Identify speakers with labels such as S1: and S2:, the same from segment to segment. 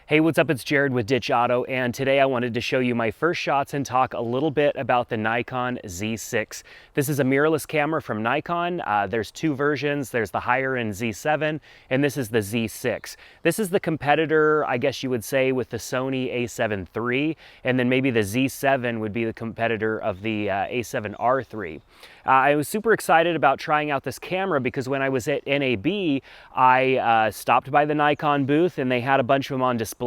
S1: Hey, what's up? It's Jared with Ditch Auto, and today I wanted to show you my first shots and talk a little bit about the Nikon Z6. This is a mirrorless camera from Nikon. There's two versions. There's the higher end Z7, and this is the Z6. This is the competitor, I guess you would say, with the Sony a7 III, and then maybe the Z7 would be the competitor of the a7R III. I was super excited about trying out this camera because when I was at NAB, I stopped by the Nikon booth and they had a bunch of them on display.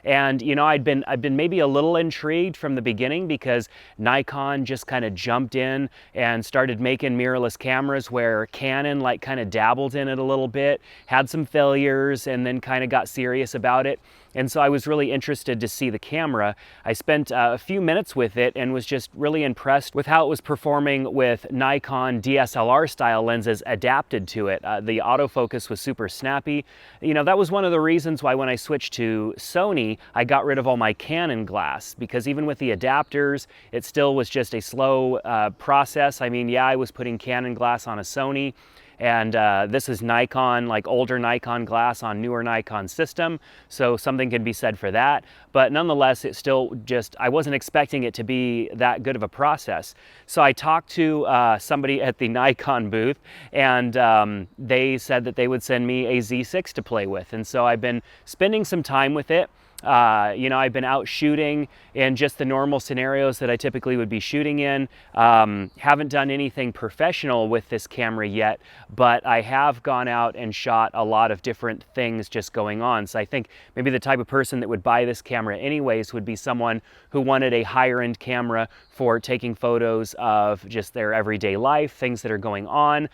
S1: And you know, I've been maybe a little intrigued from the beginning because Nikon just kind of jumped in and started making mirrorless cameras where Canon like kind of dabbled in it a little bit, had some failures, and then kind of got serious about it. And so I was really interested to see the camera. I spent a few minutes with it and was just really impressed with how it was performing with Nikon DSLR style lenses adapted to it. The autofocus was super snappy. You know, that was one of the reasons why when I switched to Sony, I got rid of all my Canon glass, because even with the adapters, it still was just a slow process. I mean, yeah, I was putting Canon glass on a Sony, and this is Nikon, like older Nikon glass on newer Nikon system, so something can be said for that. But nonetheless, it still just, I wasn't expecting it to be that good of a process. So I talked to somebody at the Nikon booth, and they said that they would send me a Z6 to play with. And so I've been spending some time with it. You know, I've been out shooting in just the normal scenarios that I typically would be shooting in. Haven't done anything professional with this camera yet, but I have gone out and shot a lot of different things just going on. So I think maybe the type of person that would buy this camera anyways would be someone who wanted a higher end camera for taking photos of just their everyday life, things that are going on,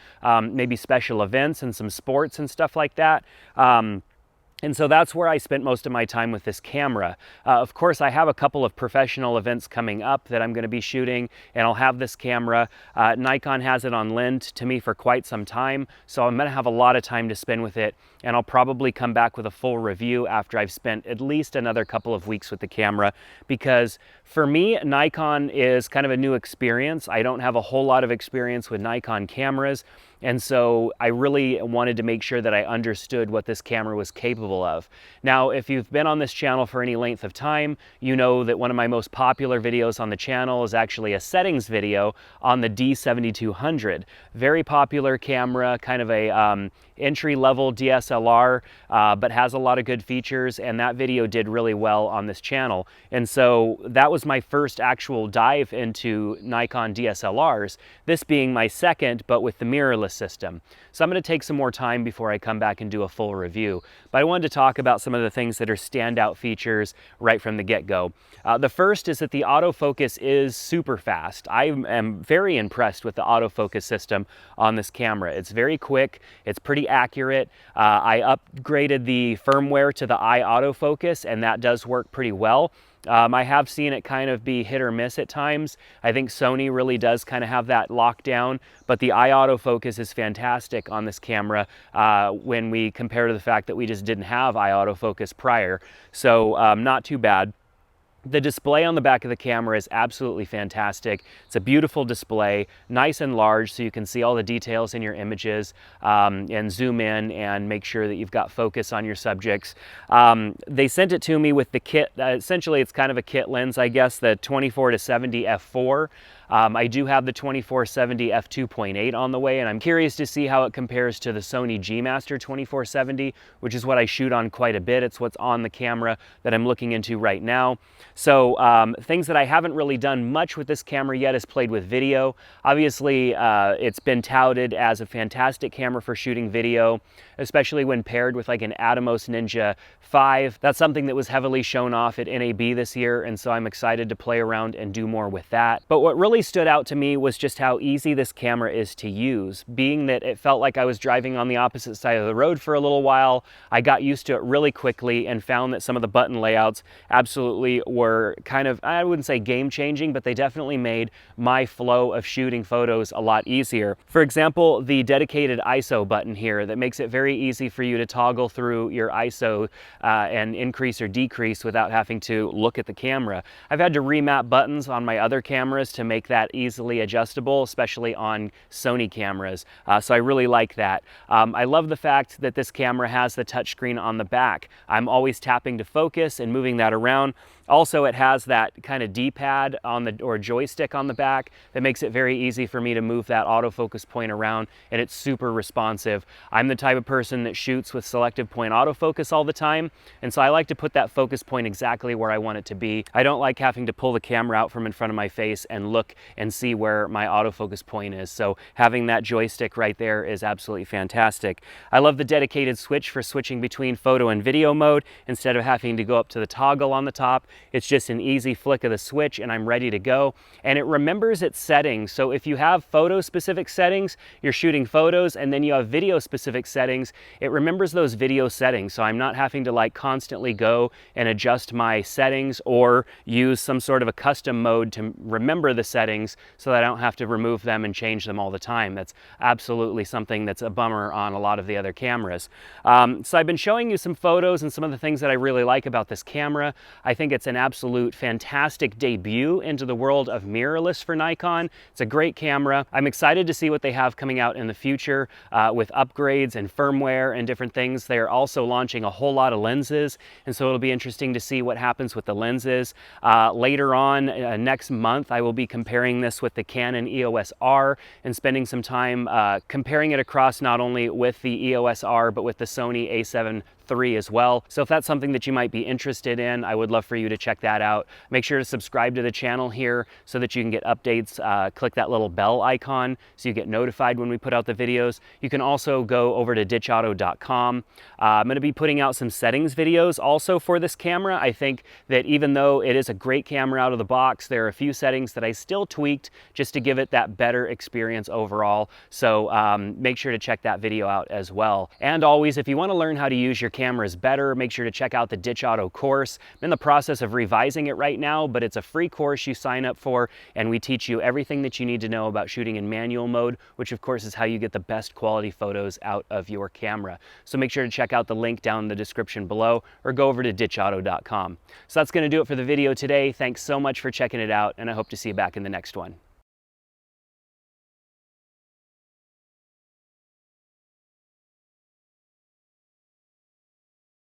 S1: maybe special events and some sports and stuff like that. And so that's where I spent most of my time with this camera. Of course, I have a couple of professional events coming up that I'm going to be shooting, and I'll have this camera. Nikon has it on lend to me for quite some time, so I'm going to have a lot of time to spend with it, and I'll probably come back with a full review after I've spent at least another couple of weeks with the camera, because for me, Nikon is kind of a new experience. I don't have a whole lot of experience with Nikon cameras, and so I really wanted to make sure that I understood what this camera was capable of. Now, if you've been on this channel for any length of time, you know that one of my most popular videos on the channel is actually a settings video on the D7200. Very popular camera, kind of a entry-level DSLR, but has a lot of good features, and that video did really well on this channel. And so that was my first actual dive into Nikon DSLRs, this being my second, but with the mirrorless system. So I'm going to take some more time before I come back and do a full review. But I wanted to talk about some of the things that are standout features right from the get-go. The first is that the autofocus is super fast. I am very impressed with the autofocus system on this camera. It's very quick, it's pretty accurate. I upgraded the firmware to the eye autofocus, and that does work pretty well. I have seen it kind of be hit or miss at times. I think Sony really does kind of have that lockdown, but the eye autofocus is fantastic on this camera when we compare to the fact that we just didn't have eye autofocus prior. So not too bad. The display on the back of the camera is absolutely fantastic. It's a beautiful display, nice and large, so you can see all the details in your images and zoom in and make sure that you've got focus on your subjects. They sent it to me with the kit. Essentially, it's kind of a kit lens, I guess, the 24-70 f4. I do have the 24-70 f2.8 on the way, and I'm curious to see how it compares to the Sony G Master 24-70, which is what I shoot on quite a bit. It's what's on the camera that I'm looking into right now. So things that I haven't really done much with this camera yet is played with video. Obviously, it's been touted as a fantastic camera for shooting video, especially when paired with like an Atomos Ninja 5. That's something that was heavily shown off at NAB this year, and so I'm excited to play around and do more with that. But what really stood out to me was just how easy this camera is to use. Being that it felt like I was driving on the opposite side of the road for a little while, I got used to it really quickly and found that some of the button layouts absolutely were kind of, I wouldn't say game-changing, but they definitely made my flow of shooting photos a lot easier. For example, the dedicated ISO button here that makes it very easy for you to toggle through your ISO and increase or decrease without having to look at the camera. I've had to remap buttons on my other cameras to make make that easily adjustable, especially on Sony cameras. So I really like that. I love the fact that this camera has the touchscreen on the back. I'm always tapping to focus and moving that around. Also, it has that kind of D-pad or joystick on the back that makes it very easy for me to move that autofocus point around, and it's super responsive. I'm the type of person that shoots with selective point autofocus all the time, and so I like to put that focus point exactly where I want it to be. I don't like having to pull the camera out from in front of my face and look and see where my autofocus point is. So having that joystick right there is absolutely fantastic. I love the dedicated switch for switching between photo and video mode instead of having to go up to the toggle on the top. It's just an easy flick of the switch and I'm ready to go. And it remembers its settings. So if you have photo specific settings, you're shooting photos, and then you have video specific settings, it remembers those video settings. So I'm not having to like constantly go and adjust my settings or use some sort of a custom mode to remember the settings so that I don't have to remove them and change them all the time. That's absolutely something that's a bummer on a lot of the other cameras. So I've been showing you some photos and some of the things that I really like about this camera. I think it's an absolute fantastic debut into the world of mirrorless for Nikon. It's a great camera. I'm excited to see what they have coming out in the future with upgrades and firmware and different things. They're also launching a whole lot of lenses, and so it'll be interesting to see what happens with the lenses. Later on next month, I will be comparing this with the Canon EOS R and spending some time comparing it across not only with the EOS R but with the Sony A7 III as well. So if that's something that you might be interested in, I would love for you to check that out. Make sure to subscribe to the channel here so that you can get updates. Click that little bell icon so you get notified when we put out the videos. You can also go over to ditchauto.com. I'm going to be putting out some settings videos also for this camera. I think that even though it is a great camera out of the box, there are a few settings that I still tweaked just to give it that better experience overall. So make sure to check that video out as well. And always, if you want to learn how to use your cameras better, make sure to check out the Ditch Auto course. I'm in the process of revising it right now, but it's a free course you sign up for, and we teach you everything that you need to know about shooting in manual mode, which of course is how you get the best quality photos out of your camera. So make sure to check out the link down in the description below or go over to ditchauto.com. So that's going to do it for the video today. Thanks so much for checking it out, and I hope to see you back in the next one.